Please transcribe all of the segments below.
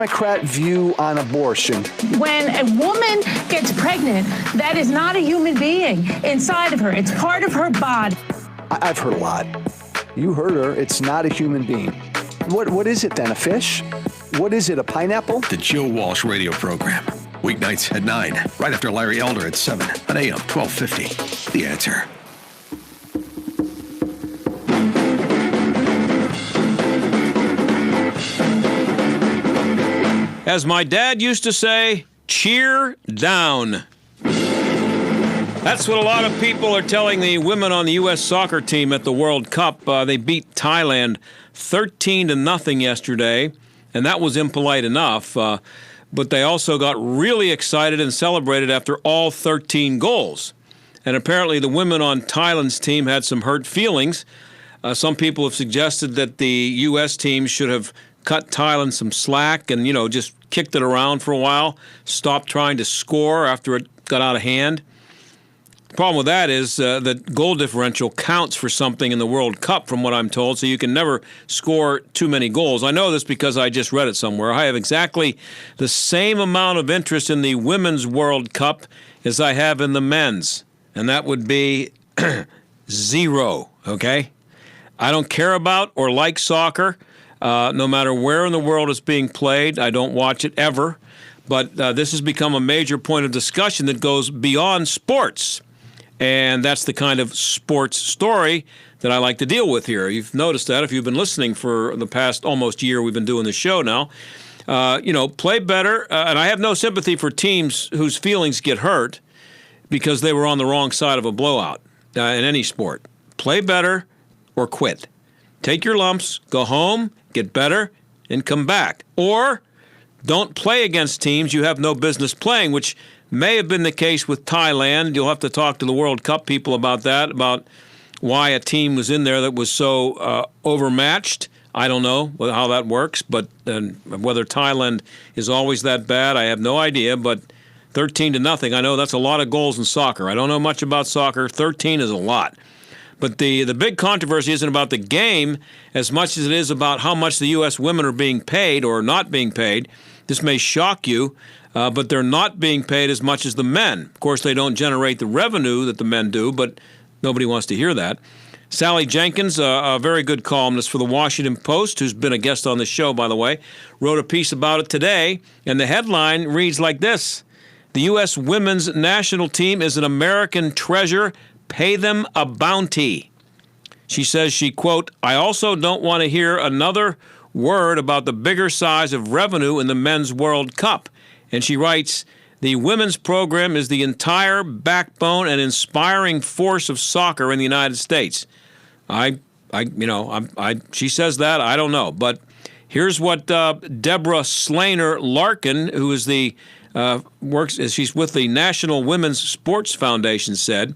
Democrat view on abortion. When a woman gets pregnant, that is not a human being inside of her. It's part of her body. I've heard a lot. You heard her. It's not a human being. What is it then? A fish? What is it? A pineapple? The Joe Walsh Radio Program. Weeknights at 9, right after Larry Elder at 7 on AM 1250. The Answer. As my dad used to say, cheer down. That's what a lot of people are telling the women on the U.S. soccer team at the World Cup. They beat Thailand 13-0 yesterday, and that was impolite enough. But they also got really excited and celebrated after all 13 goals. And apparently the women on Thailand's team had some hurt feelings. Some people have suggested that the U.S. team should have cut Thailand some slack and, just kicked it around for a while, stopped trying to score after it got out of hand. The problem with that is that goal differential counts for something in the World Cup, from what I'm told, so you can never score too many goals. I know this because I just read it somewhere. I have exactly the same amount of interest in the Women's World Cup as I have in the men's, and that would be 0, okay? I don't care about or like soccer, no matter where in the world it's being played. I don't watch it ever, but this has become a major point of discussion that goes beyond sports. And that's the kind of sports story that I like to deal with here. You've noticed that if you've been listening for the past almost year we've been doing this show now. Play better. And I have no sympathy for teams whose feelings get hurt because they were on the wrong side of a blowout in any sport. Play better or quit. Take your lumps, go home, get better, and come back. Or don't play against teams you have no business playing, which may have been the case with Thailand. You'll have to talk to the World Cup people about that, about why a team was in there that was so overmatched. I don't know how that works, but whether Thailand is always that bad, I have no idea. But 13-0, I know that's a lot of goals in soccer. I don't know much about soccer. 13 is a lot. But the big controversy isn't about the game as much as it is about how much the U.S. women are being paid or not being paid. This may shock you, but they're not being paid as much as the men. Of course, they don't generate the revenue that the men do, but nobody wants to hear that. Sally Jenkins, a very good columnist for the Washington Post, who's been a guest on the show, by the way, wrote a piece about it today, and the headline reads like this: "The U.S. women's national team is an American treasure. Pay them a bounty." She says she, quote, "I also don't want to hear another word about the bigger size of revenue in the Men's World Cup." And she writes, "The women's program is the entire backbone and inspiring force of soccer in the United States." She says that. I don't know. But here's what Deborah Slaner Larkin, who is she's with the National Women's Sports Foundation, said: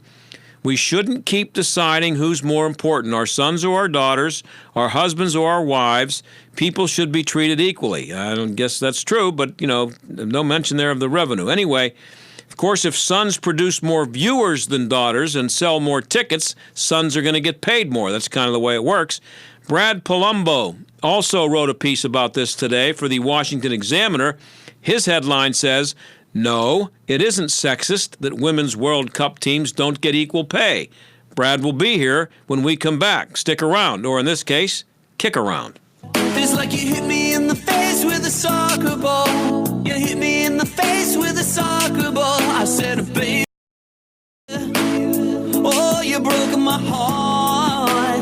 "We shouldn't keep deciding who's more important, our sons or our daughters, our husbands or our wives. People should be treated equally." I don't guess that's true, but, no mention there of the revenue. Anyway, of course, if sons produce more viewers than daughters and sell more tickets, sons are going to get paid more. That's kind of the way it works. Brad Palumbo also wrote a piece about this today for the Washington Examiner. His headline says, "No, it isn't sexist that women's World Cup teams don't get equal pay." Brad will be here when we come back. Stick around, or in this case, kick around. It's like you hit me in the face with a soccer ball. You hit me in the face with a soccer ball. I said, "Baby, oh, you broke my heart."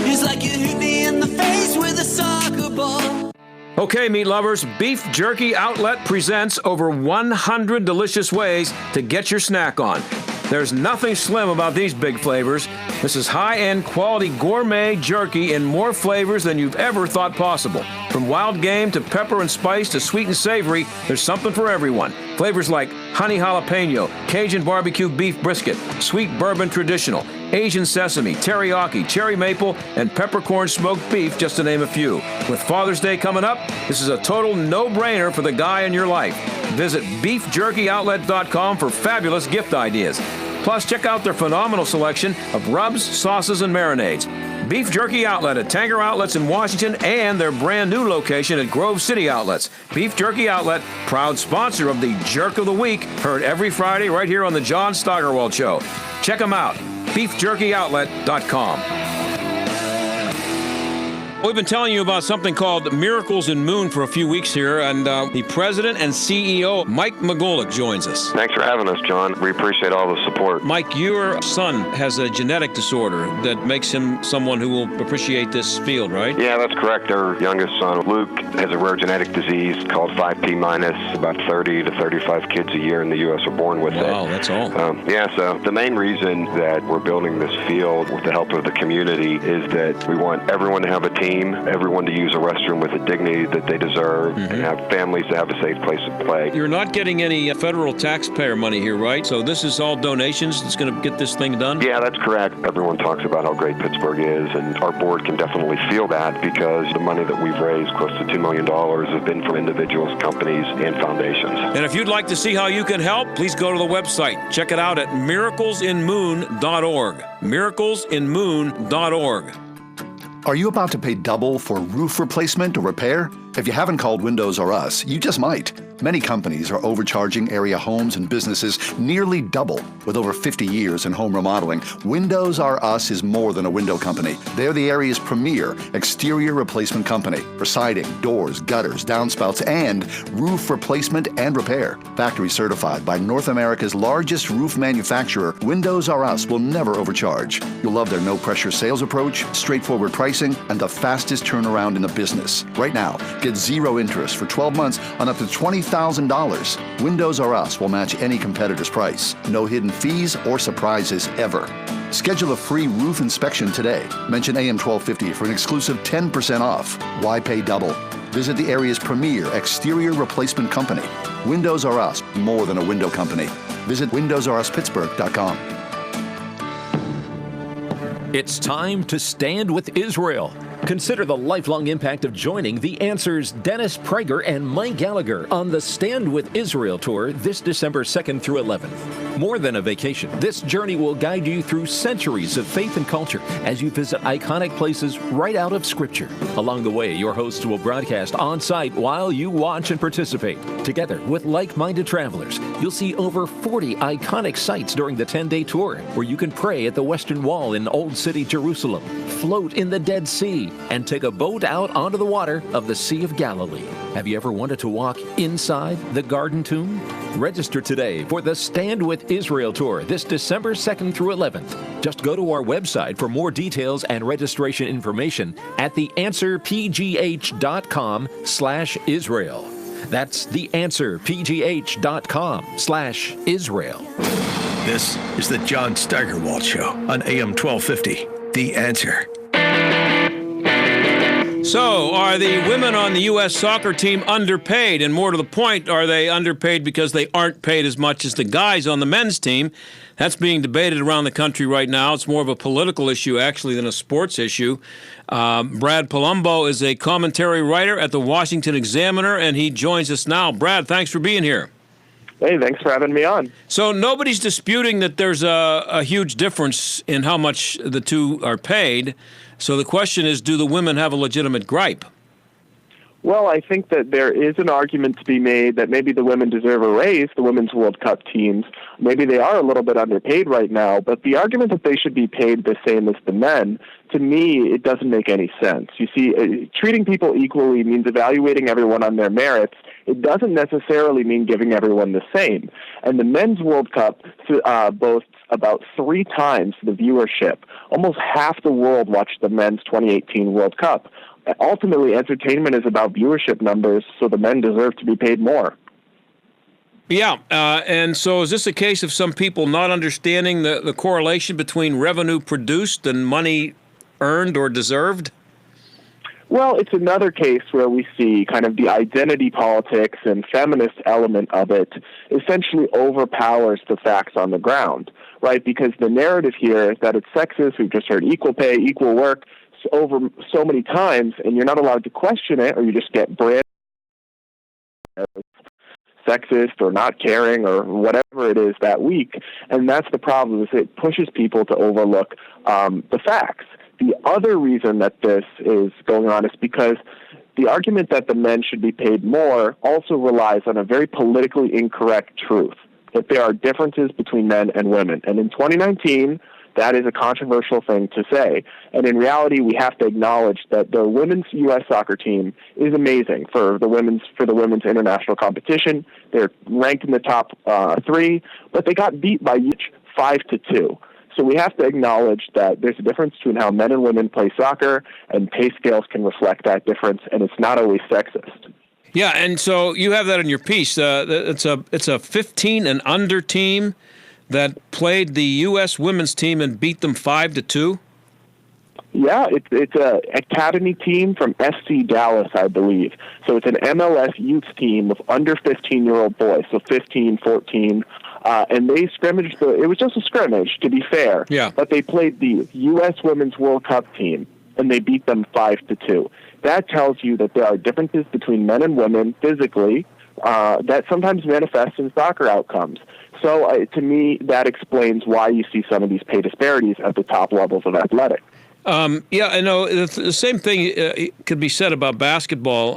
It's like you hit me in the face with a soccer ball. Okay, meat lovers, Beef Jerky Outlet presents over 100 delicious ways to get your snack on. There's nothing slim about these big flavors. This is high-end quality gourmet jerky in more flavors than you've ever thought possible. From wild game to pepper and spice to sweet and savory, there's something for everyone. Flavors like honey jalapeno, Cajun barbecue beef brisket, sweet bourbon traditional, Asian sesame, teriyaki, cherry maple, and peppercorn smoked beef, just to name a few. With Father's Day coming up, this is a total no-brainer for the guy in your life. Visit beefjerkyoutlet.com for fabulous gift ideas. Plus, check out their phenomenal selection of rubs, sauces, and marinades. Beef Jerky Outlet at Tanger Outlets in Washington and their brand new location at Grove City Outlets. Beef Jerky Outlet, proud sponsor of the Jerk of the Week, heard every Friday right here on the John Steigerwald Show. Check them out, beefjerkyoutlet.com. We've been telling you about something called Miracles in Moon for a few weeks here, and the president and CEO, Mike McGolick, joins us. Thanks for having us, John. We appreciate all the support. Mike, your son has a genetic disorder that makes him someone who will appreciate this field, right? Yeah, that's correct. Our youngest son, Luke, has a rare genetic disease called 5P minus. About 30 to 35 kids a year in the U.S. are born with it. Wow, that's all. So the main reason that we're building this field with the help of the community is that we want everyone to have a team, everyone to use a restroom with the dignity that they deserve, and have families to have a safe place to play. You're not getting any federal taxpayer money here, right? So this is all donations that's going to get this thing done? Yeah, that's correct. Everyone talks about how great Pittsburgh is, and our board can definitely feel that because the money that we've raised, close to $2 million, have been from individuals, companies, and foundations. And if you'd like to see how you can help, please go to the website. Check it out at miraclesinmoon.org. Miraclesinmoon.org. Are you about to pay double for roof replacement or repair? If you haven't called Windows R Us, you just might. Many companies are overcharging area homes and businesses nearly double. With over 50 years in home remodeling, Windows R Us is more than a window company. They're the area's premier exterior replacement company for siding, doors, gutters, downspouts, and roof replacement and repair. Factory certified by North America's largest roof manufacturer, Windows R Us will never overcharge. You'll love their no-pressure sales approach, straightforward pricing, and the fastest turnaround in the business. Right now, get zero interest for 12 months on up to $20,000. Windows R Us will match any competitor's price. No hidden fees or surprises ever. Schedule a free roof inspection today. Mention AM 1250 for an exclusive 10% off. Why pay double? Visit the area's premier exterior replacement company. Windows R Us, more than a window company. Visit windowsruspittsburgh.com. It's time to stand with Israel. Consider the lifelong impact of joining The Answer's Dennis Prager and Mike Gallagher on the Stand with Israel tour this December 2nd through 11th. More than a vacation, this journey will guide you through centuries of faith and culture as you visit iconic places right out of Scripture. Along the way, your hosts will broadcast on site while you watch and participate. Together with like-minded travelers, you'll see over 40 iconic sites during the 10-day tour, where you can pray at the Western Wall in Old City, Jerusalem, float in the Dead Sea, and take a boat out onto the water of the Sea of Galilee. Have you ever wanted to walk inside the Garden Tomb? Register today for the Stand with Israel tour this December 2nd through 11th. Just go to our website for more details and registration information at theanswerpgh.com/Israel. That's theanswerpgh.com/Israel. This is the John Steigerwald Show on AM 1250. The Answer. So, are the women on the U.S. soccer team underpaid? And more to the point, are they underpaid because they aren't paid as much as the guys on the men's team? That's being debated around the country right now. It's more of a political issue, actually, than a sports issue. Brad Palumbo is a commentary writer at the Washington Examiner, and he joins us now. Brad, thanks for being here. Hey, thanks for having me on. So nobody's disputing that there's a huge difference in how much the two are paid. So the question is, do the women have a legitimate gripe? Well, I think that there is an argument to be made that maybe the women deserve a raise, the Women's World Cup teams. Maybe they are a little bit underpaid right now, but the argument that they should be paid the same as the men, to me, it doesn't make any sense. You see, treating people equally means evaluating everyone on their merits. It doesn't necessarily mean giving everyone the same. And the Men's World Cup boasts about 3 times the viewership. Almost half the world watched the men's 2018 World Cup. Ultimately, entertainment is about viewership numbers, so the men deserve to be paid more. Yeah, and so is this a case of some people not understanding the correlation between revenue produced and money earned or deserved? Well, it's another case where we see kind of the identity politics and feminist element of it essentially overpowers the facts on the ground, right? Because the narrative here is that it's sexist. We've just heard equal pay, equal work over so many times, and you're not allowed to question it, or you just get branded as sexist or not caring or whatever it is that week. And that's the problem, is it pushes people to overlook the facts. The other reason that this is going on is because the argument that the men should be paid more also relies on a very politically incorrect truth, that there are differences between men and women. And in 2019, that is a controversial thing to say. And in reality, we have to acknowledge that the women's U.S. soccer team is amazing for the women's international competition. They're ranked in the top 3, but they got beat by each 5-2. So we have to acknowledge that there's a difference between how men and women play soccer, and pay scales can reflect that difference, and it's not always sexist. Yeah, and so you have that in your piece. It's a 15 and under team that played the U.S. women's team and beat them 5-2. Yeah, it's a academy team from SC Dallas, I believe. So it's an MLS youth team of under 15-year-old boys, so 15, 14. And they scrimmaged. It was just a scrimmage, to be fair. Yeah. But they played the U.S. Women's World Cup team, and they beat them 5-2. That tells you that there are differences between men and women physically that sometimes manifest in soccer outcomes. So to me, that explains why you see some of these pay disparities at the top levels of athletics. Yeah, I know. The same thing could be said about basketball.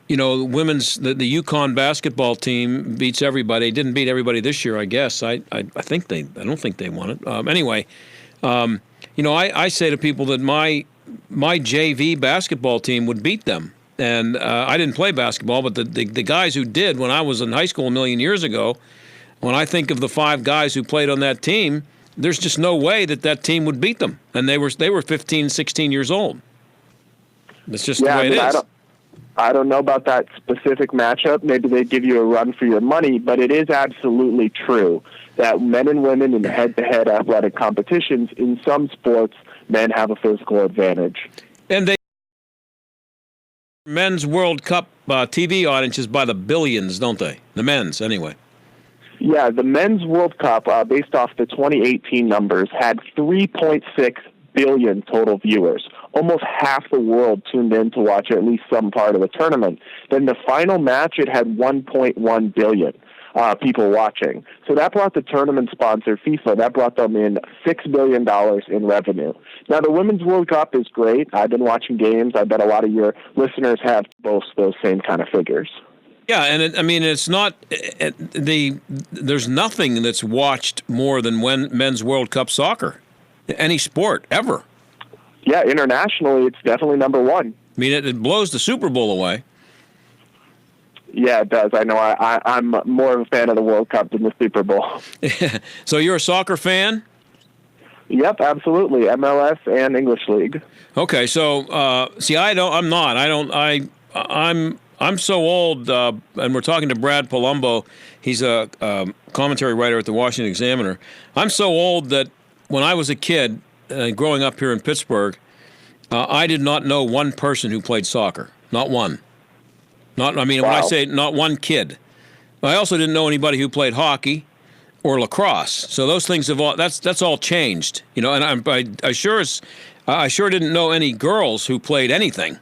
The UConn basketball team beats everybody. Didn't beat everybody this year, I guess. I don't think they won it. Anyway, I say to people that my JV basketball team would beat them. And I didn't play basketball, but the guys who did when I was in high school a million years ago, when I think of the 5 guys who played on that team, there's just no way that team would beat them. And they were 15, 16 years old. It's just the way it is. I don't know about that specific matchup. Maybe they give you a run for your money, but it is absolutely true that men and women in head-to-head athletic competitions, in some sports, men have a physical advantage. And men's World Cup TV audiences by the billions, don't they? The men's, anyway. Yeah, the men's World Cup, based off the 2018 numbers, had 3.6 billion total viewers. Almost half the world tuned in to watch at least some part of the tournament. Then the final match, it had 1.1 billion people watching. So that brought the tournament sponsor, FIFA, that brought them in $6 billion in revenue. Now, the Women's World Cup is great. I've been watching games. I bet a lot of your listeners have both those same kind of figures. Yeah, and it's not there's nothing that's watched more than men's World Cup soccer, any sport ever. Yeah, internationally, it's definitely number 1. I mean, it blows the Super Bowl away. Yeah, it does. I know. I'm more of a fan of the World Cup than the Super Bowl. So you're a soccer fan? Yep, absolutely. MLS and English League. Okay, so I'm not. I'm so old, and we're talking to Brad Palumbo. He's a commentary writer at the Washington Examiner. I'm so old that when I was a kid, growing up here in Pittsburgh, I did not know one person who played soccer. Not one. When I say not one kid. I also didn't know anybody who played hockey or lacrosse. So those things have that's all changed. And I sure didn't know any girls who played anything.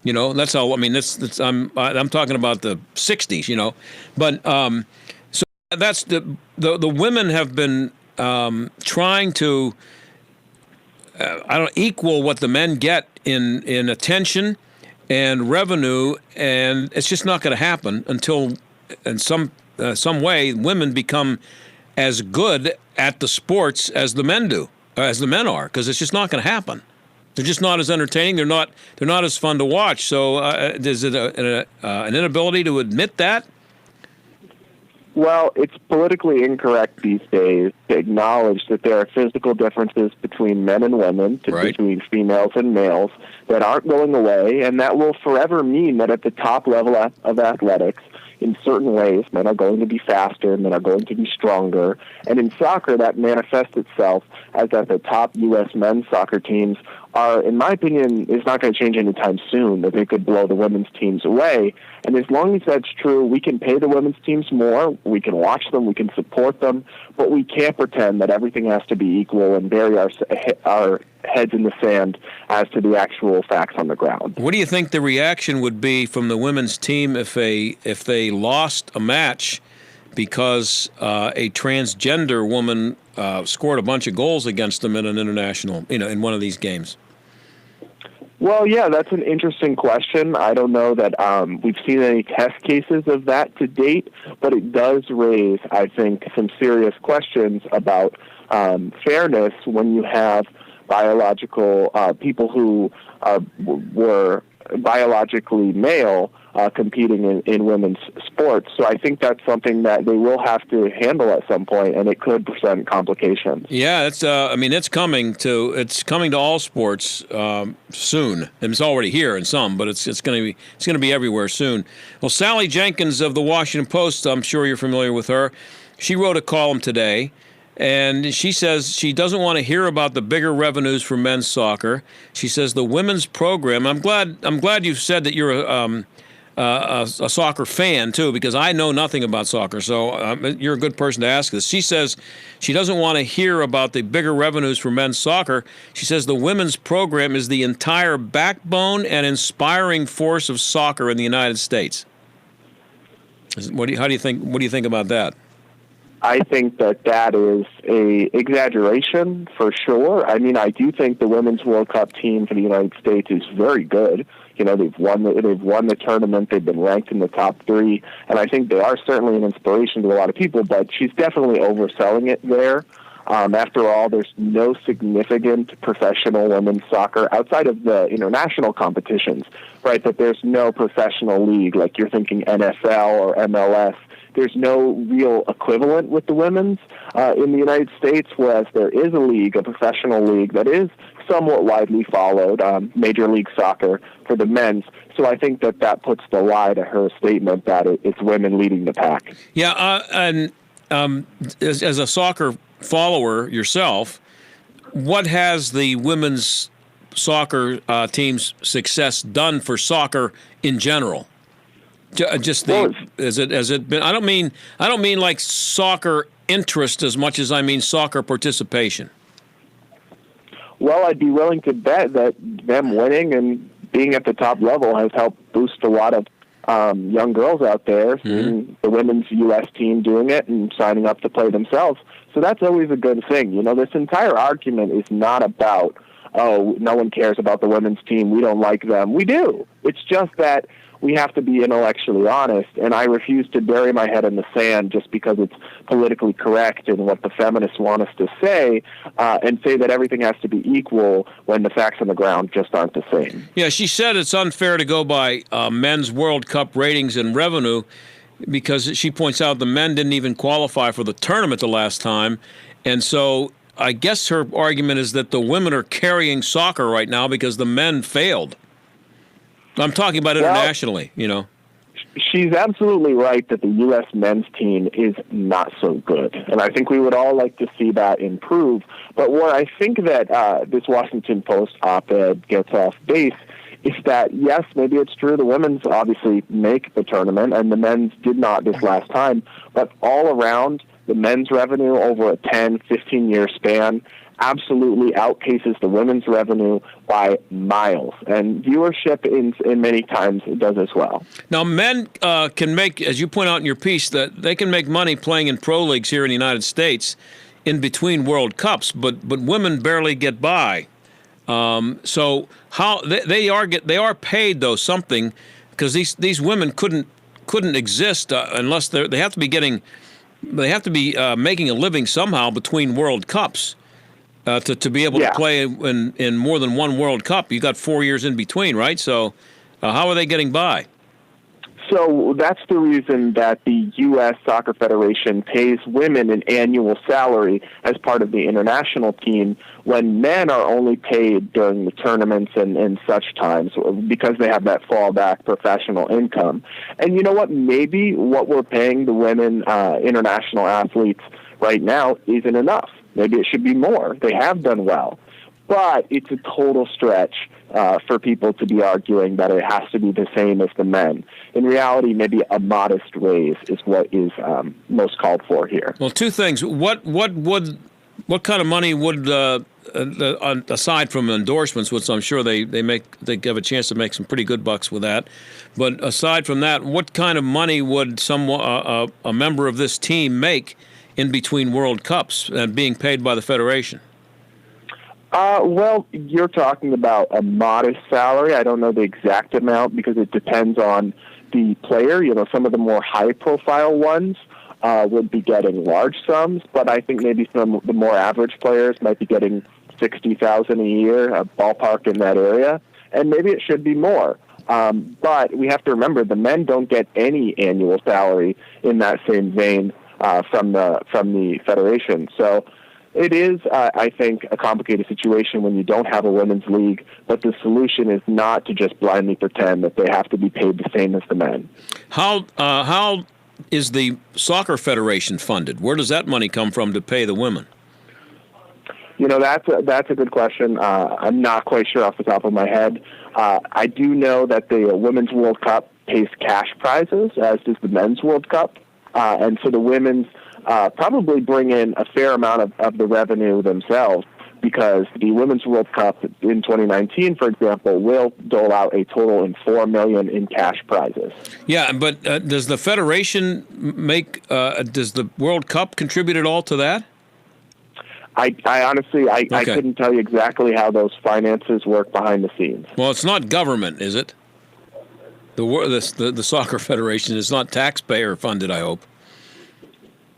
That's all. I mean, I'm talking about the '60s. But so that's the women have been trying to equal what the men get in attention and revenue, and it's just not going to happen until, in some way, women become as good at the sports as the men are, because it's just not going to happen. They're just not as entertaining. They're not as fun to watch. So is it an inability to admit that? Well, it's politically incorrect these days to acknowledge that there are physical differences between men and women, between females and males, that aren't going away, and that will forever mean that at the top level of athletics, in certain ways, men are going to be faster, men are going to be stronger, and in soccer, that manifests itself as at the top U.S. men's soccer teams are, in my opinion, is not going to change anytime soon, that they could blow the women's teams away. And as long as that's true, we can pay the women's teams more, we can watch them, we can support them, but we can't pretend that everything has to be equal and bury our heads in the sand as to the actual facts on the ground. What do you think the reaction would be from the women's team if they lost a match because a transgender woman scored a bunch of goals against them in an international, in one of these games? Well, yeah, that's an interesting question. I don't know that we've seen any test cases of that to date, but it does raise, I think, some serious questions about fairness when you have biological people who were biologically male competing in women's sports. So I think that's something that they will have to handle at some point, and it could present complications. Yeah, it's coming to all sports soon. And it's already here in some, but it's going to be everywhere soon. Well, Sally Jenkins of the Washington Post, I'm sure you're familiar with her. She wrote a column today, and she says she doesn't want to hear about the bigger revenues for men's soccer. She says the women's program. I'm glad you said that you're a soccer fan too, because I know nothing about soccer. So you're a good person to ask this. She says she doesn't want to hear about the bigger revenues for men's soccer. She says the women's program is the entire backbone and inspiring force of soccer in the United States. What do you think about that? I think that is a exaggeration for sure. I mean, I do think the Women's World Cup team for the United States is very good. They've won the tournament. They've been ranked in the top 3, and I think they are certainly an inspiration to a lot of people. But she's definitely overselling it there. After all, there's no significant professional women's soccer outside of the international competitions, right? That there's no professional league like you're thinking NFL or MLS. There's no real equivalent with the women's in the United States, whereas there is a professional league that is somewhat widely followed, Major League Soccer for the men's. So I think that puts the lie to her statement that it's women leading the pack. Yeah, and as a soccer follower yourself, what has the women's soccer team's success done for soccer in general? Has it been? I don't mean like soccer interest as much as I mean soccer participation. Well, I'd be willing to bet that them winning and being at the top level has helped boost a lot of young girls out there, seeing the women's U.S. team doing it and signing up to play themselves. So that's always a good thing. This entire argument is not about, oh, no one cares about the women's team, we don't like them. We do. It's just that we have to be intellectually honest, and I refuse to bury my head in the sand just because it's politically correct and what the feminists want us to say, and say that everything has to be equal when the facts on the ground just aren't the same. Yeah, she said it's unfair to go by men's World Cup ratings and revenue because she points out the men didn't even qualify for the tournament the last time, and so I guess her argument is that the women are carrying soccer right now because the men failed. I'm talking about internationally, She's absolutely right that the U.S. men's team is not so good. And I think we would all like to see that improve. But where I think that this Washington Post op-ed gets off base is that, yes, maybe it's true the women's obviously make the tournament and the men's did not this last time. But all around, the men's revenue over a 10, 15-year span absolutely outpaces the women's revenue by miles. And viewership in many times does as well. Now, men can make, as you point out in your piece, that they can make money playing in pro leagues here in the United States in between World Cups, but women barely get by. So how they are paid though something, because these women couldn't exist unless they have to be making a living somehow between World Cups. To be able to play in more than one World Cup. You got 4 years in between, right? So how are they getting by? So that's the reason that the U.S. Soccer Federation pays women an annual salary as part of the international team when men are only paid during the tournaments and such times because they have that fallback professional income. And you know what? Maybe what we're paying the women international athletes right now isn't enough. Maybe it should be more. They have done well. But it's a total stretch for people to be arguing that it has to be the same as the men. In reality, maybe a modest raise is what is most called for here. Well, two things. What kind of money would aside from endorsements, which I'm sure they have a chance to make some pretty good bucks with that. But aside from that, what kind of money would a member of this team make in between World Cups being paid by the federation? Well, you're talking about a modest salary. I don't know the exact amount because it depends on the player. You know, some of the more high-profile ones would be getting large sums, but I think maybe some of the more average players might be getting $60,000 a year, a ballpark in that area, and maybe it should be more. But we have to remember the men don't get any annual salary in that same vein from the federation. So it is, I think, a complicated situation when you don't have a women's league, but the solution is not to just blindly pretend that they have to be paid the same as the men. How is the soccer federation funded? Where does that money come from to pay the women? You know, that's a good question. I'm not quite sure off the top of my head. I do know that the Women's World Cup pays cash prizes, as does the Men's World Cup. And so the women's probably bring in a fair amount of the revenue themselves, because the Women's World Cup in 2019, for example, will dole out a total in $4 million in cash prizes. Yeah, but does the federation does the World Cup contribute at all to that? I honestly couldn't tell you exactly how those finances work behind the scenes. Well, it's not government, is it? The soccer federation is not taxpayer funded, I hope.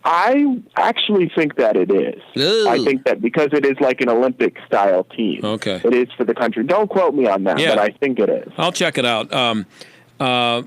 I actually think that it is. Ooh. I think that because it is like an Olympic-style team. Okay. It is for the country. Don't quote me on that, but I think it is. I'll check it out. I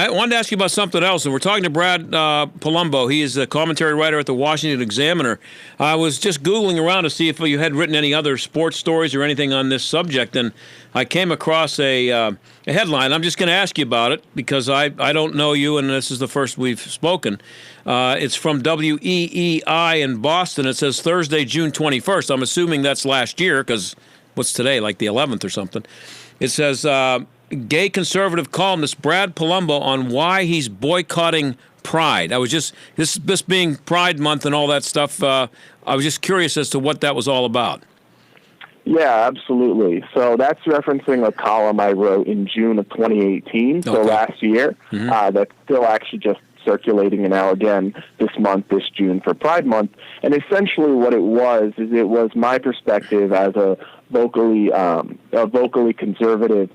wanted to ask you about something else, and we're talking to Brad Palumbo. He is a commentary writer at the Washington Examiner. I was just Googling around to see if you had written any other sports stories or anything on this subject, and I came across a headline. I'm just going to ask you about it because I don't know you, and this is the first we've spoken. It's from WEEI in Boston. It says Thursday, June 21st. I'm assuming that's last year because what's today, like the 11th or something. It says... gay conservative columnist Brad Palumbo on why he's boycotting Pride. I was just this being Pride Month and all that stuff. I was just curious as to what that was all about. Yeah, absolutely. So that's referencing a column I wrote in June of 2018, so last year. Mm-hmm. That's still actually just circulating now again this June for Pride Month. And essentially what it was my perspective as a vocally conservative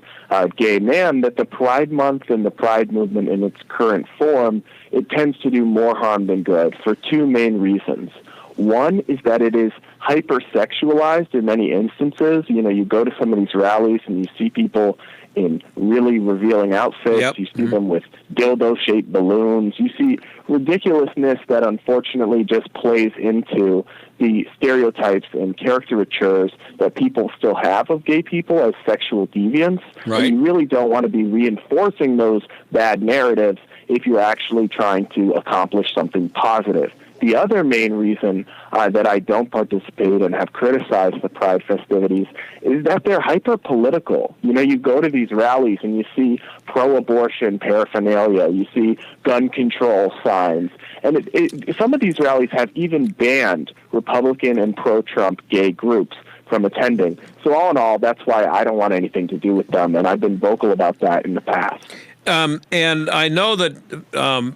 gay man that the Pride Month and the Pride movement in its current form, it tends to do more harm than good for two main reasons. One is that it is hypersexualized in many instances. You know, you go to some of these rallies and you see people in really revealing outfits. Yep. You see them with dildo-shaped balloons. You see ridiculousness that unfortunately just plays into the stereotypes and caricatures that people still have of gay people as sexual deviants. Right. And you really don't want to be reinforcing those bad narratives if you're actually trying to accomplish something positive. The other main reason that I don't participate and have criticized the Pride festivities is that they're hyper-political. You know, you go to these rallies and you see pro-abortion paraphernalia, you see gun control signs, and some of these rallies have even banned Republican and pro-Trump gay groups from attending. So all in all, that's why I don't want anything to do with them, and I've been vocal about that in the past. And I know that...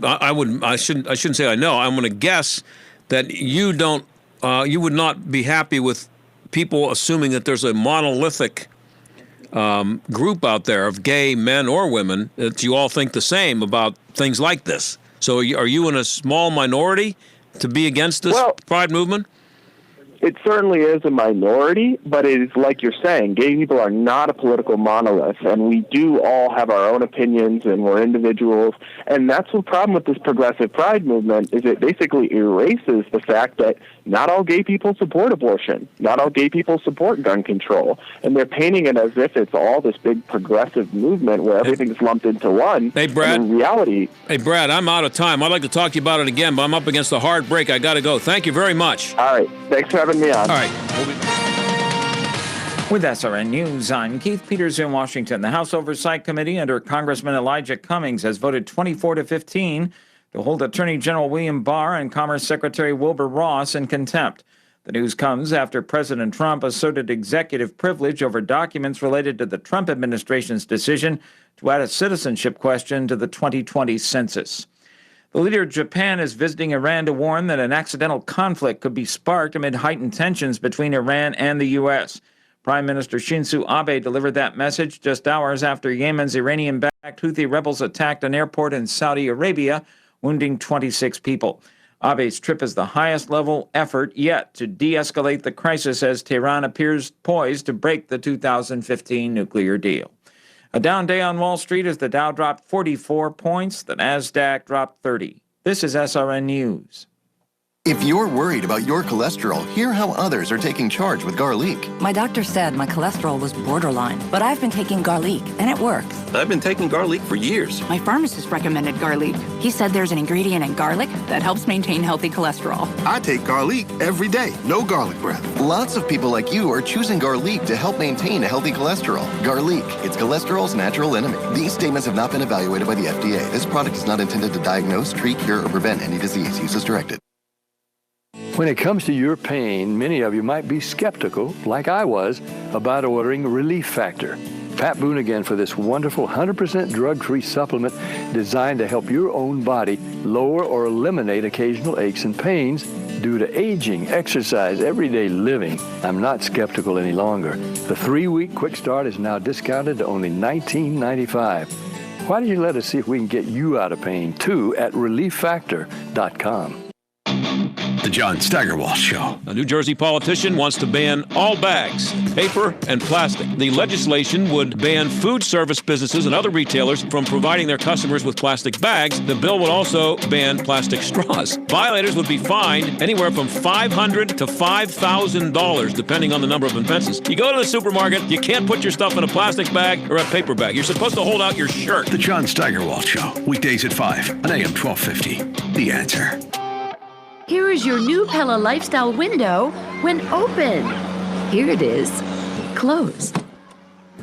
I shouldn't say I know. I'm going to guess that you would not be happy with people assuming that there's a monolithic group out there of gay men or women that you all think the same about things like this. So are you in a small minority to be against this Pride movement? It certainly is a minority, but it is like you're saying, gay people are not a political monolith, and we do all have our own opinions, and we're individuals, and that's the problem with this progressive Pride movement, is it basically erases the fact that not all gay people support abortion, not all gay people support gun control, and they're painting it as if it's all this big progressive movement where everything's lumped into one. Hey, Brad. In reality... Hey, Brad, I'm out of time. I'd like to talk to you about it again, but I'm up against a hard break. I got to go. Thank you very much. All right. Thanks for having me on. All right. With SRN News, I'm Keith Peters in Washington. The House Oversight Committee under Congressman Elijah Cummings has voted 24-15 to hold Attorney General William Barr and Commerce Secretary Wilbur Ross in contempt. The news comes after President Trump asserted executive privilege over documents related to the Trump administration's decision to add a citizenship question to the 2020 census. The leader of Japan is visiting Iran to warn that an accidental conflict could be sparked amid heightened tensions between Iran and the U.S. Prime Minister Shinzo Abe delivered that message just hours after Yemen's Iranian-backed Houthi rebels attacked an airport in Saudi Arabia, wounding 26 people. Abe's trip is the highest-level effort yet to de-escalate the crisis as Tehran appears poised to break the 2015 nuclear deal. A down day on Wall Street as the Dow dropped 44 points, the Nasdaq dropped 30. This is SRN News. If you're worried about your cholesterol, hear how others are taking charge with garlic. My doctor said my cholesterol was borderline, but I've been taking garlic, and it works. I've been taking garlic for years. My pharmacist recommended garlic. He said there's an ingredient in garlic that helps maintain healthy cholesterol. I take garlic every day. No garlic breath. Lots of people like you are choosing garlic to help maintain a healthy cholesterol. Garlic, it's cholesterol's natural enemy. These statements have not been evaluated by the FDA. This product is not intended to diagnose, treat, cure, or prevent any disease. Use as directed. When it comes to your pain, many of you might be skeptical, like I was, about ordering Relief Factor. Pat Boone again for this wonderful 100% drug-free supplement designed to help your own body lower or eliminate occasional aches and pains due to aging, exercise, everyday living. I'm not skeptical any longer. The 3-week quick start is now discounted to only $19.95. Why don't you let us see if we can get you out of pain, too, at ReliefFactor.com. The John Steigerwald Show. A New Jersey politician wants to ban all bags, paper, and plastic. The legislation would ban food service businesses and other retailers from providing their customers with plastic bags. The bill would also ban plastic straws. Violators would be fined anywhere from $500 to $5,000, depending on the number of offenses. You go to the supermarket, you can't put your stuff in a plastic bag or a paper bag. You're supposed to hold out your shirt. The John Steigerwald Show. Weekdays at 5 on AM 1250. The Answer. Here is your new Pella Lifestyle window when open. Here it is, closed.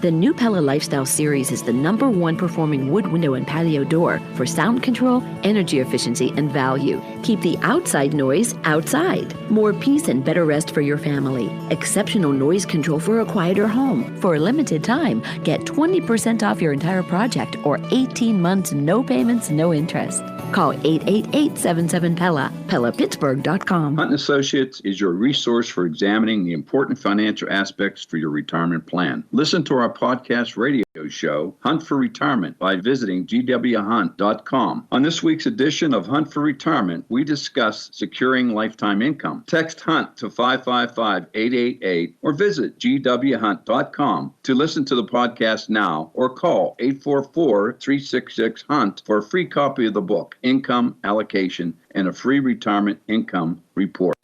The new Pella Lifestyle series is the #1 performing wood window and patio door for sound control, energy efficiency, and value. Keep the outside noise outside. More peace and better rest for your family. Exceptional noise control for a quieter home. For a limited time, get 20% off your entire project or 18 months, no payments, no interest. Call 888-77-PELLA, PellaPittsburgh.com. Hunt & Associates is your resource for examining the important financial aspects for your retirement plan. Listen to our podcast radio show, Hunt for Retirement, by visiting gwhunt.com. On this week's edition of Hunt for Retirement, we discuss securing lifetime income. Text HUNT to 555-888 or visit gwhunt.com to listen to the podcast now or call 844-366-HUNT for a free copy of the book, Income Allocation, and a free retirement income report.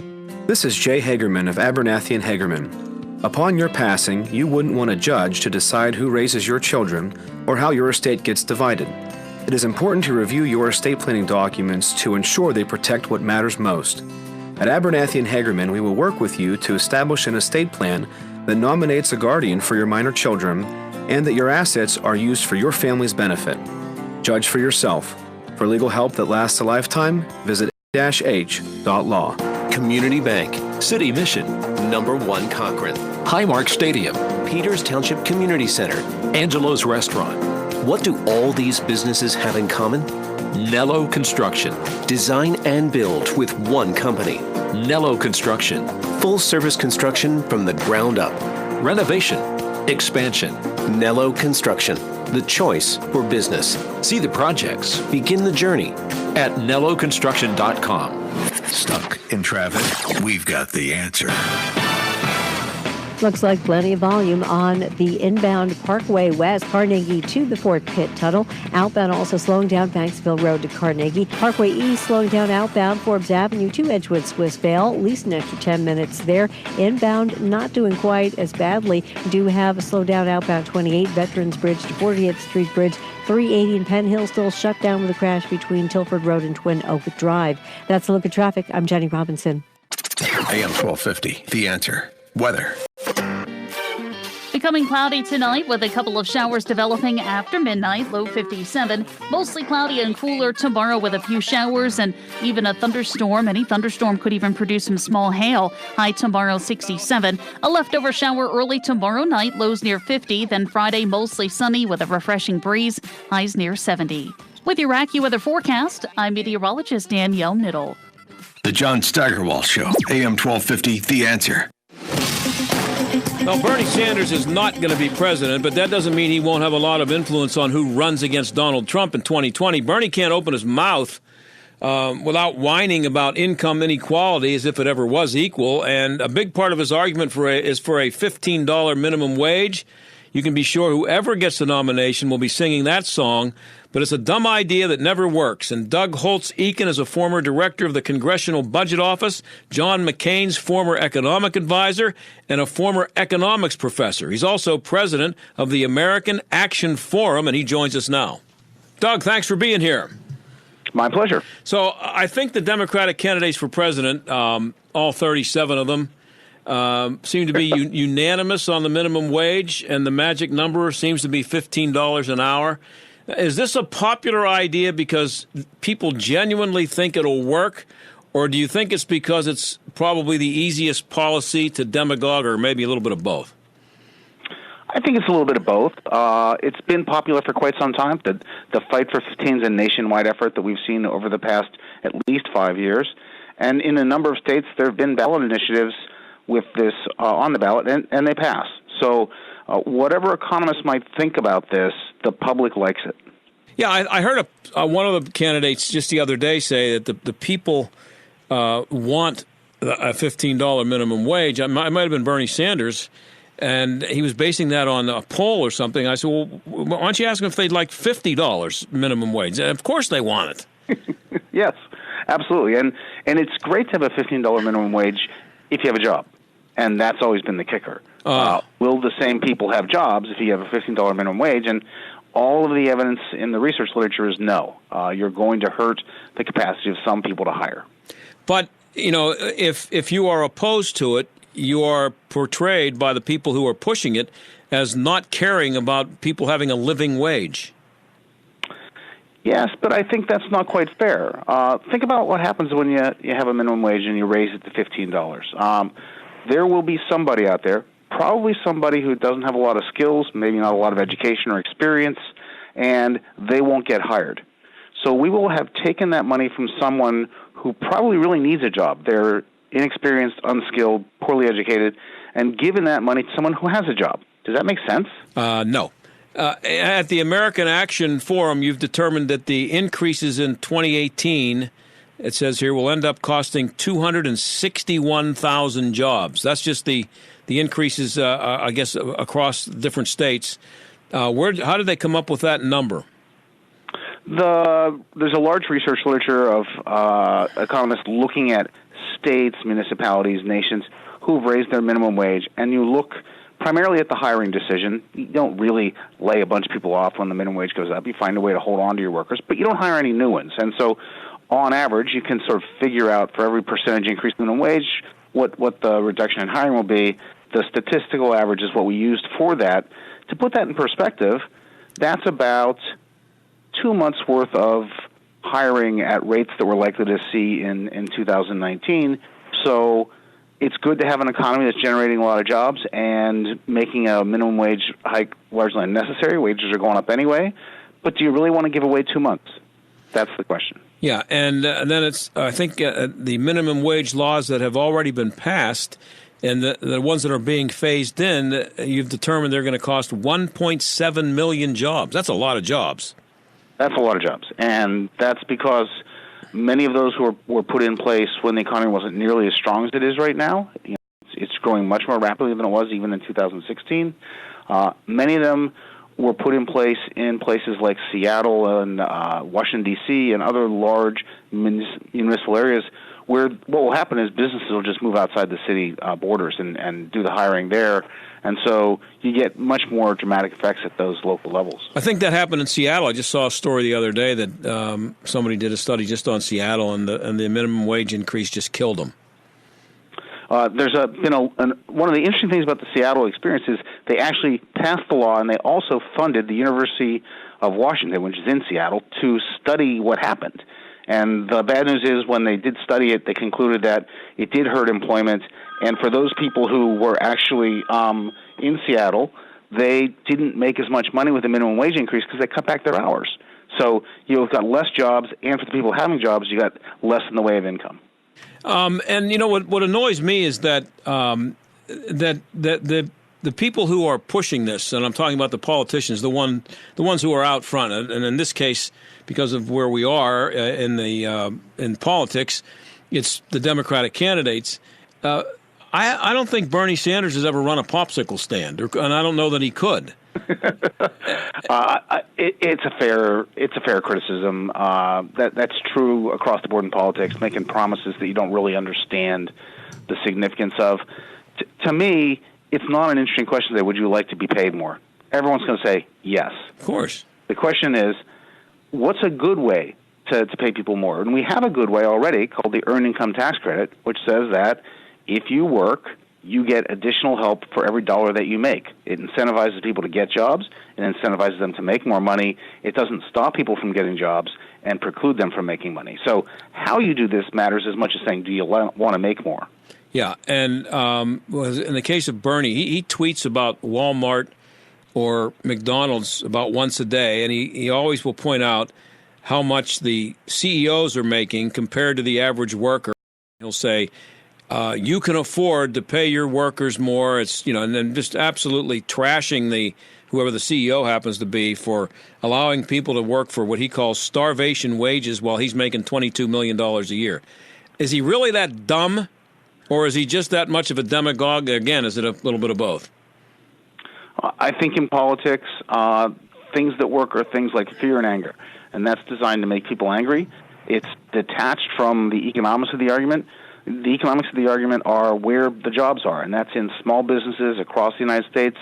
This is Jay Hagerman of Abernathy & Hagerman. Upon your passing, you wouldn't want a judge to decide who raises your children or how your estate gets divided. It is important to review your estate planning documents to ensure they protect what matters most. At Abernathy & Hagerman, we will work with you to establish an estate plan that nominates a guardian for your minor children and that your assets are used for your family's benefit. Judge for yourself. For legal help that lasts a lifetime, visit a-h.law. Community Bank, City Mission, #1 Cochrane, Highmark Stadium, Peters Township Community Center, Angelo's Restaurant. What do all these businesses have in common? Nello Construction. Design and build with one company. Nello Construction. Full service construction from the ground up. Renovation. Expansion. Nello Construction. The choice for business. See the projects. Begin the journey at nelloconstruction.com. Stuck in traffic? We've got the answer. Looks like plenty of volume on the inbound Parkway West, Carnegie to the Fort Pitt Tunnel. Outbound also slowing down Banksville Road to Carnegie. Parkway East slowing down outbound Forbes Avenue to Edgewood Swissvale. At least an extra 10 minutes there. Inbound not doing quite as badly. We do have a slowdown outbound 28 Veterans Bridge to 40th Street Bridge. 380 in Penn Hill still shut down with a crash between Tilford Road and Twin Oak Drive. That's a look at traffic. I'm Jenny Robinson. AM 1250, The Answer. Weather. The Becoming cloudy tonight with a couple of showers developing after midnight, low 57. Mostly cloudy and cooler tomorrow with a few showers and even a thunderstorm. Any thunderstorm could even produce some small hail. High tomorrow 67. A leftover shower early tomorrow night, lows near 50. Then Friday mostly sunny with a refreshing breeze, highs near 70. With your AccuWeather forecast, I'm meteorologist Danielle Niddle. The John Steigerwald Show, AM 1250, The Answer. Well, Bernie Sanders is not going to be president, but that doesn't mean he won't have a lot of influence on who runs against Donald Trump in 2020. Bernie can't open his mouth without whining about income inequality as if it ever was equal. And a big part of his argument is for a $15 minimum wage. You can be sure whoever gets the nomination will be singing that song, but it's a dumb idea that never works. And Doug Holtz-Eakin is a former director of the Congressional Budget Office, John McCain's former economic advisor, and a former economics professor. He's also president of the American Action Forum, and he joins us now. Doug, thanks for being here. My pleasure. So I think the Democratic candidates for president, all 37 of them, seem to be unanimous on the minimum wage, and the magic number seems to be $15 an hour. Is this a popular idea because people genuinely think it'll work, or do you think it's because it's probably the easiest policy to demagogue, or maybe a little bit of both? I think it's a little bit of both. It's been popular for quite some time. The Fight for 15 is a nationwide effort that we've seen over the past at least 5 years. And in a number of states, there have been ballot initiatives with this on the ballot, and they pass. So whatever economists might think about this, the public likes it. Yeah, I heard one of the candidates just the other day say that the people want a $15 minimum wage. It might have been Bernie Sanders, and he was basing that on a poll or something. I said, well, why don't you ask them if they'd like $50 minimum wage? And of course they want it. Yes, absolutely. And it's great to have a $15 minimum wage if you have a job. And that's always been the kicker. Will the same people have jobs if you have a $15 minimum wage? And all of the evidence in the research literature is no. You're going to hurt the capacity of some people to hire. But, you know, if you are opposed to it, you are portrayed by the people who are pushing it as not caring about people having a living wage. Yes, but I think that's not quite fair. Think about what happens when you have a minimum wage and you raise it to $15. There will be somebody out there, probably somebody who doesn't have a lot of skills, maybe not a lot of education or experience, and they won't get hired. So we will have taken that money from someone who probably really needs a job. They're inexperienced, unskilled, poorly educated, and given that money to someone who has a job. Does that make sense? No. At the American Action Forum, you've determined that the increases in 2018, it says here, will end up costing 261,000 jobs. That's just the increases, I guess, across different states. How did they come up with that number? There's a large research literature of economists looking at states, municipalities, nations who've raised their minimum wage, and you look primarily at the hiring decision. You don't really lay a bunch of people off when the minimum wage goes up. You find a way to hold on to your workers, but you don't hire any new ones. And so on average, you can sort of figure out for every percentage increase in minimum wage what the reduction in hiring will be. The statistical average is what we used for that. To put that in perspective, that's about 2 months' worth of hiring at rates that we're likely to see in 2019. So it's good to have an economy that's generating a lot of jobs and making a minimum wage hike largely unnecessary. Wages are going up anyway. But do you really want to give away 2 months? That's the question. Yeah, and then it's, I think, the minimum wage laws that have already been passed and the ones that are being phased in, you've determined they're going to cost 1.7 million jobs. That's a lot of jobs. That's a lot of jobs. And that's because many of those were put in place when the economy wasn't nearly as strong as it is right now. You know, it's growing much more rapidly than it was even in 2016. Many of them were put in place in places like Seattle and Washington, D.C., and other large municipal areas where what will happen is businesses will just move outside the city borders and do the hiring there. And so you get much more dramatic effects at those local levels. I think that happened in Seattle. I just saw a story the other day that somebody did a study just on Seattle, and the minimum wage increase just killed them. There's been one of the interesting things about the Seattle experience is they actually passed the law, and they also funded the University of Washington, which is in Seattle, to study what happened. And the bad news is when they did study it, they concluded that it did hurt employment. And for those people who were actually in Seattle, they didn't make as much money with the minimum wage increase because they cut back their hours. So you've got less jobs, and for the people having jobs, you got less in the way of income. And you know what annoys me is that the people who are pushing this, and I'm talking about the politicians, the ones who are out front, and in this case, because of where we are in politics, it's the Democratic candidates. I don't think Bernie Sanders has ever run a popsicle stand, and I don't know that he could. It's a fair criticism. That's true across the board in politics, making promises that you don't really understand the significance of. To me, it's not an interesting question to say, would you like to be paid more? Everyone's going to say yes. Of course. The question is, what's a good way to pay people more? And we have a good way already called the Earned Income Tax Credit, which says that if you work, you get additional help for every dollar that you make. It incentivizes people to get jobs and incentivizes them to make more money. It doesn't stop people from getting jobs and preclude them from making money. So how you do this matters as much as saying, do you want to make more? Yeah, and in the case of Bernie, he tweets about Walmart or McDonald's about once a day, and he always will point out how much the CEOs are making compared to the average worker. He'll say, you can afford to pay your workers more. It's, and then just absolutely trashing whoever the CEO happens to be for allowing people to work for what he calls starvation wages while he's making $22 million a year. Is he really that dumb, or is he just that much of a demagogue? Again, is it a little bit of both? I think in politics, things that work are things like fear and anger, and that's designed to make people angry. It's detached from the economics of the argument. The economics of the argument are where the jobs are, and that's in small businesses across the United States.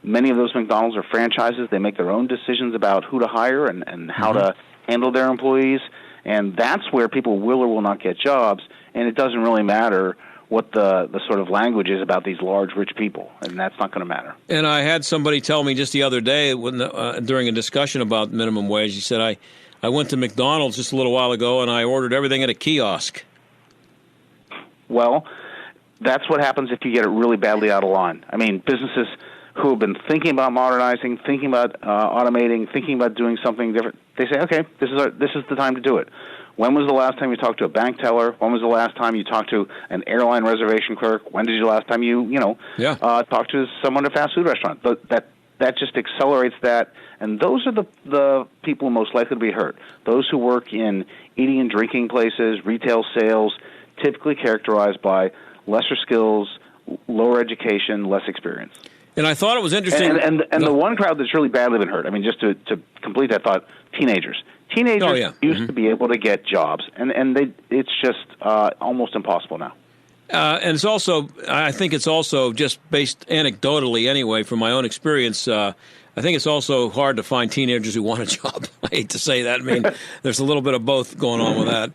Many of those McDonald's are franchises. They make their own decisions about who to hire and how to handle their employees, and that's where people will or will not get jobs, and it doesn't really matter what the sort of language is about these large, rich people, and that's not going to matter. And I had somebody tell me just the other day during a discussion about minimum wage, he said, I went to McDonald's just a little while ago, and I ordered everything at a kiosk. Well, that's what happens if you get it really badly out of line. I mean, businesses who have been thinking about modernizing, thinking about automating, thinking about doing something different, they say, okay, this is the time to do it. When was the last time you talked to a bank teller? When was the last time you talked to an airline reservation clerk? When did you last time you talk to someone at a fast food restaurant? That just accelerates that, and those are the people most likely to be hurt. Those who work in eating and drinking places, retail sales, typically characterized by lesser skills, lower education, less experience. And I thought it was interesting. And the one crowd that's really badly been hurt, I mean, just to complete that thought, teenagers. Teenagers used to be able to get jobs, and it's just almost impossible now. And it's also, I think it's also just based anecdotally anyway, from my own experience, I think it's also hard to find teenagers who want a job. I hate to say that. I mean, there's a little bit of both going on with that.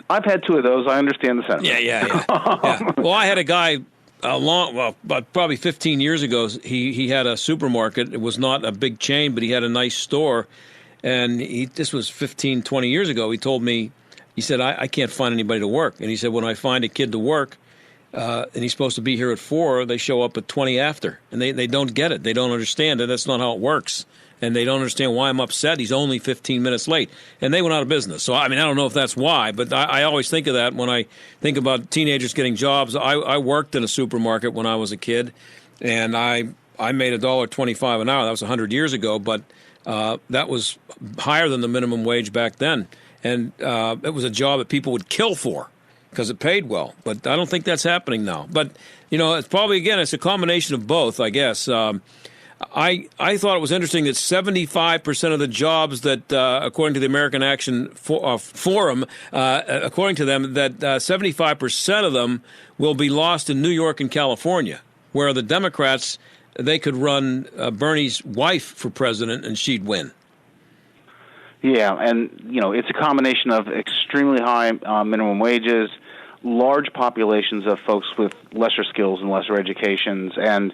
I've had two of those. I understand the sentiment. Yeah. Well, I had a guy probably 15 years ago. He had a supermarket. It was not a big chain, but he had a nice store. And this was 15, 20 years ago. He told me, he said, I can't find anybody to work. And he said, when I find a kid to work, and he's supposed to be here at 4, they show up at 20 after. And they don't get it. They don't understand it. That's not how it works. And they don't understand why I'm upset. He's only 15 minutes late. And they went out of business. So, I mean, I don't know if that's why, but I always think of that when I think about teenagers getting jobs. I worked in a supermarket when I was a kid, and I made $1.25 an hour. That was 100 years ago, but that was higher than the minimum wage back then. And it was a job that people would kill for because it paid well. But I don't think that's happening now. But, it's probably, again, it's a combination of both, I guess. I thought it was interesting that 75% of the jobs that, according to the American Action Forum, according to them, that 75% of them will be lost in New York and California, where the Democrats, they could run Bernie's wife for president and she'd win. Yeah, and, it's a combination of extremely high minimum wages, large populations of folks with lesser skills and lesser educations, and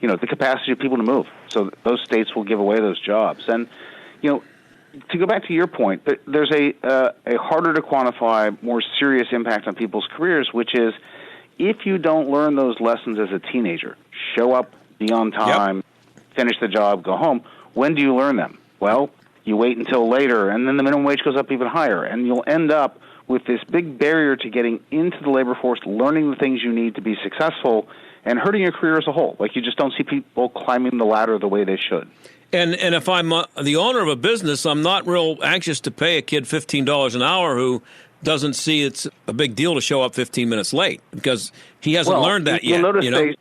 the capacity of people to move. So those states will give away those jobs. And to go back to your point, there's a harder to quantify, more serious impact on people's careers, which is if you don't learn those lessons as a teenager, show up, be on time, finish the job, go home. When do you learn them? Well, you wait until later, and then the minimum wage goes up even higher, and you'll end up with this big barrier to getting into the labor force, learning the things you need to be successful, and hurting your career as a whole. Like, you just don't see people climbing the ladder the way they should. And if I'm the owner of a business, I'm not real anxious to pay a kid $15 an hour who doesn't see it's a big deal to show up 15 minutes late because he hasn't learned that yet. You'll notice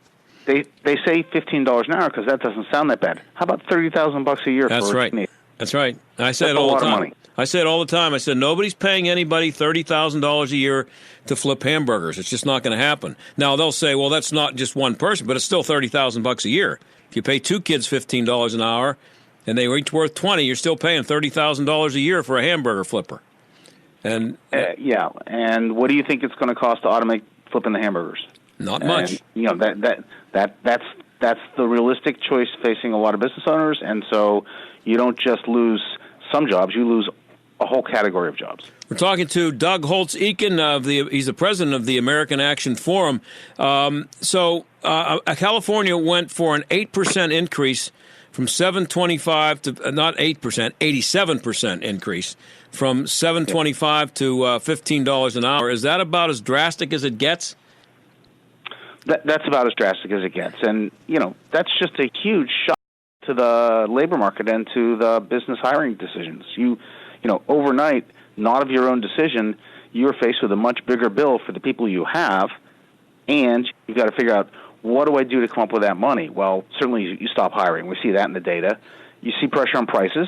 they say $15 an hour because that doesn't sound that bad. How about $30,000 a year? That's for right. a teenager? That's right. I say That's it all a lot the time. of money. I say it all the time. I said nobody's paying anybody $30,000 a year to flip hamburgers. It's just not going to happen. Now they'll say, well, that's not just one person, but it's still $30,000 a year. If you pay two kids $15 an hour, and they were each worth $20, you're still paying $30,000 a year for a hamburger flipper. And yeah. And what do you think it's going to cost to automate flipping the hamburgers? Not much. And, that's the realistic choice facing a lot of business owners. And so you don't just lose some jobs; you lose a whole category of jobs. We're talking to Doug Holtz-Eakin. He's the president of the American Action Forum. California went for an 8% increase from 725 to not 8%, 87% increase from 725 to $15 an hour. Is that about as drastic as it gets? That's about as drastic as it gets, and that's just a huge shock to the labor market and to the business hiring decisions. Overnight, not of your own decision, you're faced with a much bigger bill for the people you have, and you've got to figure out, what do I do to come up with that money? Well, certainly you stop hiring. We see that in the data. You see pressure on prices,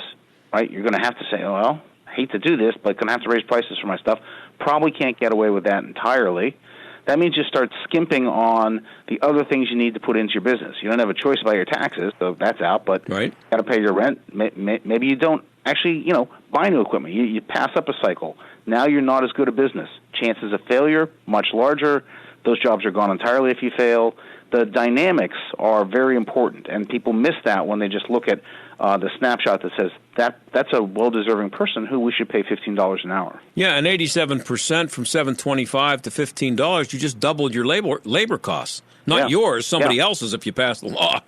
right? You're going to have to say, well, I hate to do this, but going to have to raise prices for my stuff. Probably can't get away with that entirely. That means you start skimping on the other things you need to put into your business. You don't have a choice about your taxes, so that's out, but you got to pay your rent. Maybe you don't actually, buy new equipment. You pass up a cycle. Now you're not as good a business. Chances of failure, much larger. Those jobs are gone entirely if you fail. The dynamics are very important, and people miss that when they just look at the snapshot that says that's a well-deserving person who we should pay $15 an hour. Yeah, and 87% from $7.25 to $15, you just doubled your labor costs. Not yours, somebody else's if you pass the law.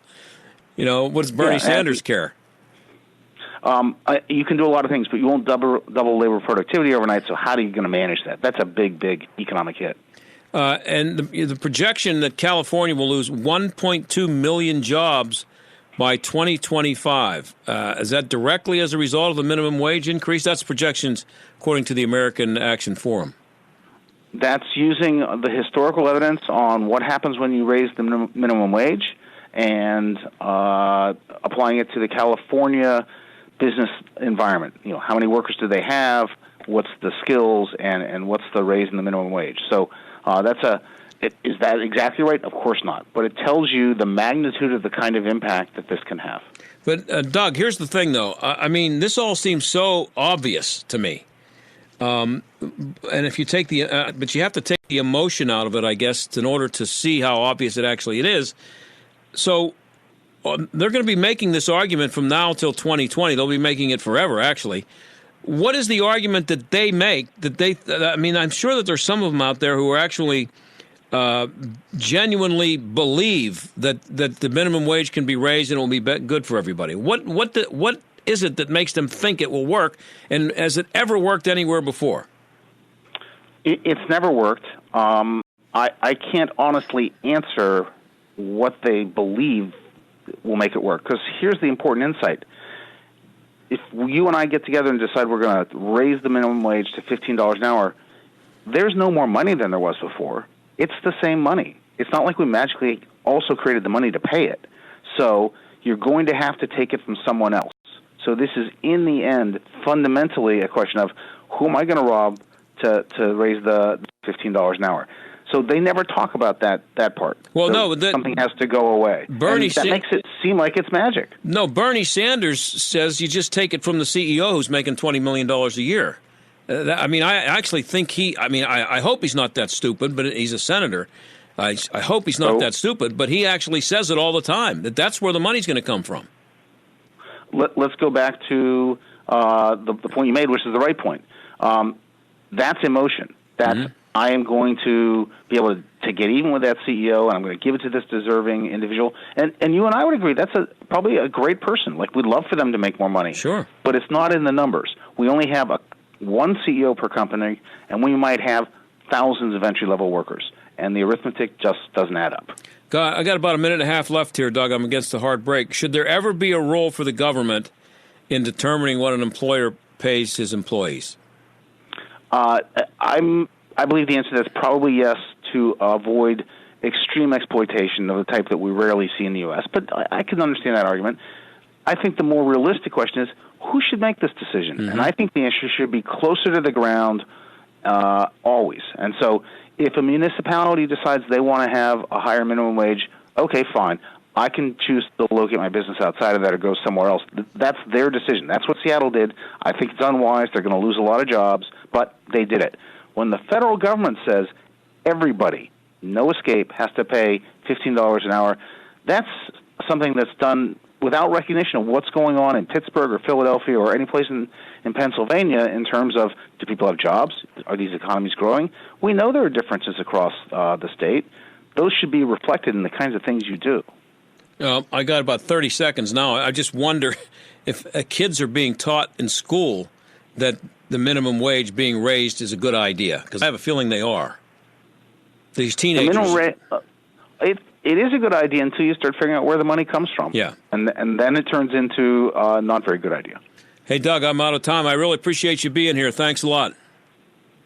What does Bernie Sanders care? You can do a lot of things, but you won't double labor productivity overnight, so how are you going to manage that? That's a big, big economic hit. And the projection that California will lose 1.2 million jobs by 2025. Is that directly as a result of the minimum wage increase? That's projections according to the American Action Forum. That's using the historical evidence on what happens when you raise the minimum wage and applying it to the California business environment. How many workers do they have? What's the skills and what's the raise in the minimum wage? So is that exactly right? Of course not. But it tells you the magnitude of the kind of impact that this can have. But, Doug, here's the thing, though. This all seems so obvious to me. And if you take but you have to take the emotion out of it, I guess, in order to see how obvious it actually is. So they're going to be making this argument from now until 2020. They'll be making it forever, actually. What is the argument that they make I'm sure that there's some of them out there who are actually genuinely believe that the minimum wage can be raised and it will be good for everybody. What is it that makes them think it will work, and has it ever worked anywhere before? It's never worked. I can't honestly answer what they believe will make it work, because here's the important insight. If you and I get together and decide we're going to raise the minimum wage to $15 an hour, there's no more money than there was before. It's the same money. It's not like we magically also created the money to pay it. So you're going to have to take it from someone else. So this is, in the end, fundamentally a question of who am I going to rob to raise the $15 an hour? So they never talk about that part. Well, so something has to go away. That makes it seem like it's magic. No, Bernie Sanders says you just take it from the CEO who's making $20 million a year. I mean, I actually think I hope he's not that stupid, but he's a senator. I hope he's not that stupid, but he actually says it all the time, that's where the money's going to come from. Let's go back to the point you made, which is the right point. That's emotion. That's I am going to be able to get even with that CEO, and I'm going to give it to this deserving individual. And you and I would agree that's probably a great person. Like, we'd love for them to make more money. Sure. But it's not in the numbers. We only have one CEO per company, and we might have thousands of entry-level workers. And the arithmetic just doesn't add up. I got about a minute and a half left here, Doug. I'm against the hard break. Should there ever be a role for the government in determining what an employer pays his employees? I believe the answer to that is probably yes, to avoid extreme exploitation of the type that we rarely see in the U.S. But I can understand that argument. I think the more realistic question is, who should make this decision? And I think the answer should be closer to the ground always. And so if a municipality decides they want to have a higher minimum wage, okay, fine. I can choose to locate my business outside of that or go somewhere else. That's their decision. That's what Seattle did. I think it's unwise. They're going to lose a lot of jobs, but they did it. When the federal government says everybody, no escape, has to pay $15 an hour, that's something that's done without recognition of what's going on in Pittsburgh or Philadelphia or any place in Pennsylvania in terms of, do people have jobs? Are these economies growing? We know there are differences across the state. Those should be reflected in the kinds of things you do. I got about 30 seconds now. I just wonder if kids are being taught in school that the minimum wage being raised is a good idea, because I have a feeling they are. These teenagers. It is a good idea until you start figuring out where the money comes from. Yeah. And then it turns into a not very good idea. Hey, Doug, I'm out of time. I really appreciate you being here. Thanks a lot.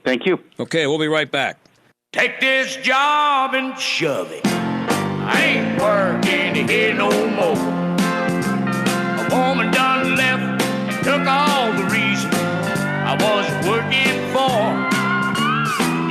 Thank you. Okay, we'll be right back. Take this job and shove it. I ain't working here no more. A woman done left and took all the reason I was working for.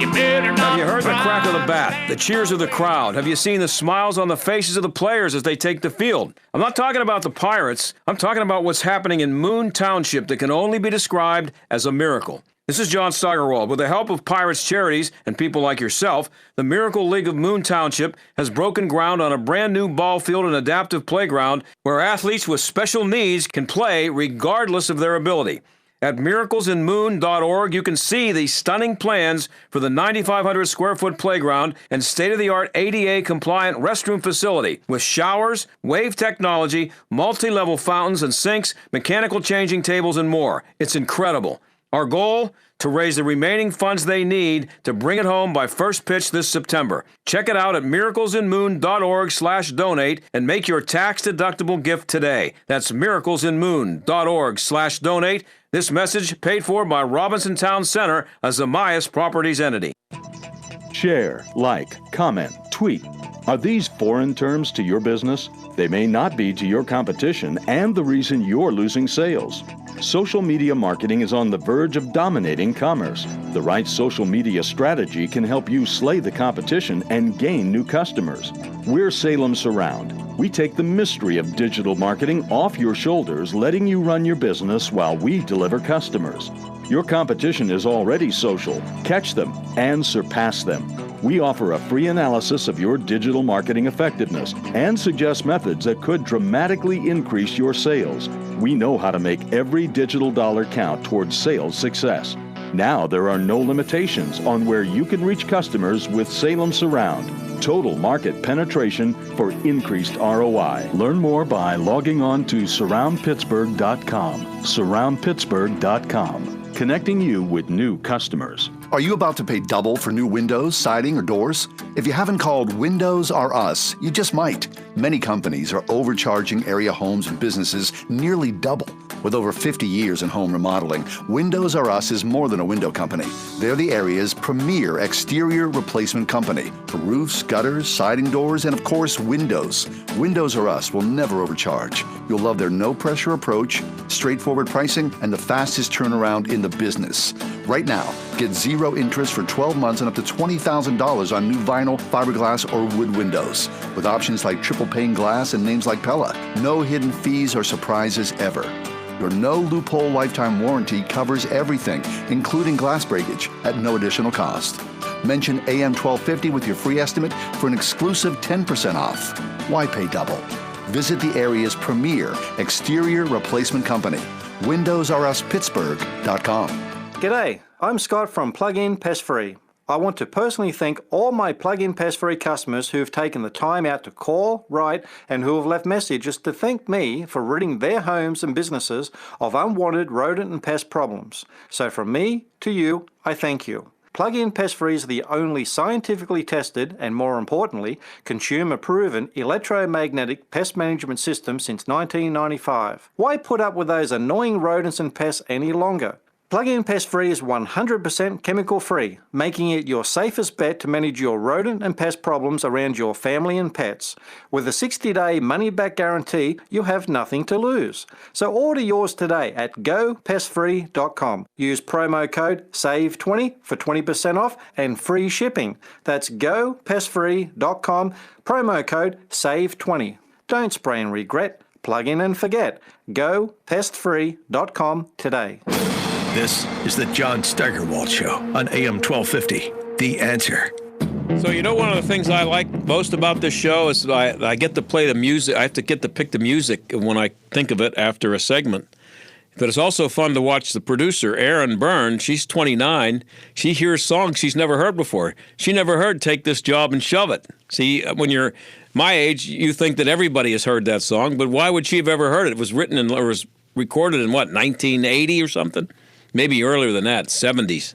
You better not. Have you heard the crack of the bat, the cheers of the crowd? Have you seen the smiles on the faces of the players as they take the field? I'm not talking about the Pirates. I'm talking about what's happening in Moon Township that can only be described as a miracle. This is John Steigerwald. With the help of Pirates Charities and people like yourself, the Miracle League of Moon Township has broken ground on a brand new ball field and adaptive playground where athletes with special needs can play regardless of their ability. At miraclesinmoon.org, you can see the stunning plans for the 9,500 square foot playground and state-of-the-art ADA-compliant restroom facility with showers, wave technology, multi-level fountains and sinks, mechanical changing tables, and more. It's incredible. Our goal? To raise the remaining funds they need to bring it home by first pitch this September. Check it out at miraclesinmoon.org/donate and make your tax-deductible gift today. That's miraclesinmoon.org/donate. This message paid for by Robinson Town Center, a Zamias Properties entity. Share, like, comment, tweet. Are these foreign terms to your business? They may not be to your competition and the reason you're losing sales. Social media marketing is on the verge of dominating commerce. The right social media strategy can help you slay the competition and gain new customers. We're Salem Surround. We take the mystery of digital marketing off your shoulders, letting you run your business while we deliver customers. Your competition is already social. Catch them and surpass them. We offer a free analysis of your digital marketing effectiveness and suggest methods that could dramatically increase your sales. We know how to make every digital dollar count towards sales success. Now there are no limitations on where you can reach customers with Salem Surround. Total market penetration for increased ROI. Learn more by logging on to surroundpittsburgh.com. Surroundpittsburgh.com. Connecting you with new customers. Are you about to pay double for new windows, siding, or doors? If you haven't called Windows R Us, you just might. Many companies are overcharging area homes and businesses nearly double. With over 50 years in home remodeling, Windows R Us is more than a window company. They're the area's premier exterior replacement company for roofs, gutters, siding, doors, and of course, windows. Windows R Us will never overcharge. You'll love their no-pressure approach, straightforward pricing, and the fastest turnaround in the business. Right now, get zero interest for 12 months and up to $20,000 on new vinyl, fiberglass, or wood windows. With options like triple pane glass and names like Pella. No hidden fees or surprises ever. Your no loophole lifetime warranty covers everything, including glass breakage, at no additional cost. Mention AM 1250 with your free estimate for an exclusive 10% off. Why pay double? Visit the area's premier exterior replacement company, WindowsRUsPittsburgh.com. G'day, I'm Scott from Plug-in Pest Free. I want to personally thank all my Plug-in Pest Free customers who have taken the time out to call, write, and who have left messages to thank me for ridding their homes and businesses of unwanted rodent and pest problems. So from me to you, I thank you. Plug-in Pest Free is the only scientifically tested and, more importantly, consumer-proven electromagnetic pest management system since 1995. Why put up with those annoying rodents and pests any longer? Plug-in Pest Free is 100% chemical-free, making it your safest bet to manage your rodent and pest problems around your family and pets. With a 60-day money-back guarantee, you have nothing to lose. So order yours today at gopestfree.com. Use promo code SAVE20 for 20% off and free shipping. That's gopestfree.com, promo code SAVE20. Don't spray and regret. Plug in and forget. Gopestfree.com today. This is the John Steigerwald Show on AM 1250. The Answer. So, you know, one of the things I like most about this show is I get to play the music. I have to get to pick the music when I think of it after a segment. But it's also fun to watch the producer, Erin Byrne. She's 29. She hears songs she's never heard before. She never heard Take This Job and Shove It. See, when you're my age, you think that everybody has heard that song, but why would she have ever heard it? It was written or was recorded in, what, 1980 or something? Maybe earlier than that, 70s.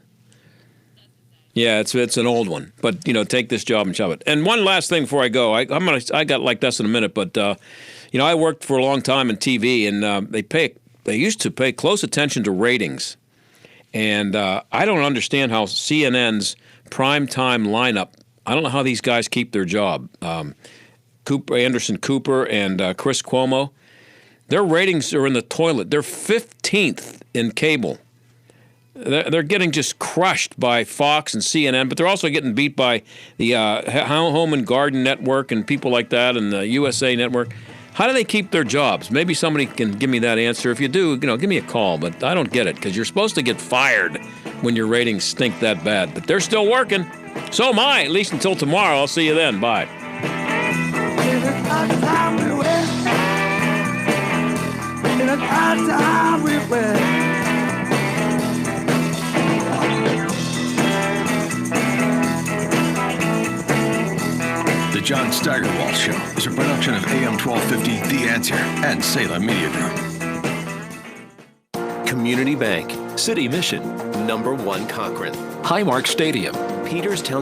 Yeah, it's an old one. But, you know, Take This Job and Shove It. And one last thing before I go. I got like this in a minute, but, you know, I worked for a long time in TV, and they used to pay close attention to ratings. And I don't understand how CNN's primetime lineup, I don't know how these guys keep their job. Anderson Cooper and Chris Cuomo, their ratings are in the toilet. They're 15th in cable. They're getting just crushed by Fox and CNN, but they're also getting beat by the Home and Garden Network and people like that, and the USA Network. How do they keep their jobs? Maybe somebody can give me that answer. If you do, you know, give me a call. But I don't get it, because you're supposed to get fired when your ratings stink that bad. But they're still working. So am I, at least until tomorrow. I'll see you then. Bye. The John Steigerwald Show is a production of AM 1250, The Answer, and Salem Media Group. Community Bank, City Mission, #1 Cochrane, Highmark Stadium, Peters Town.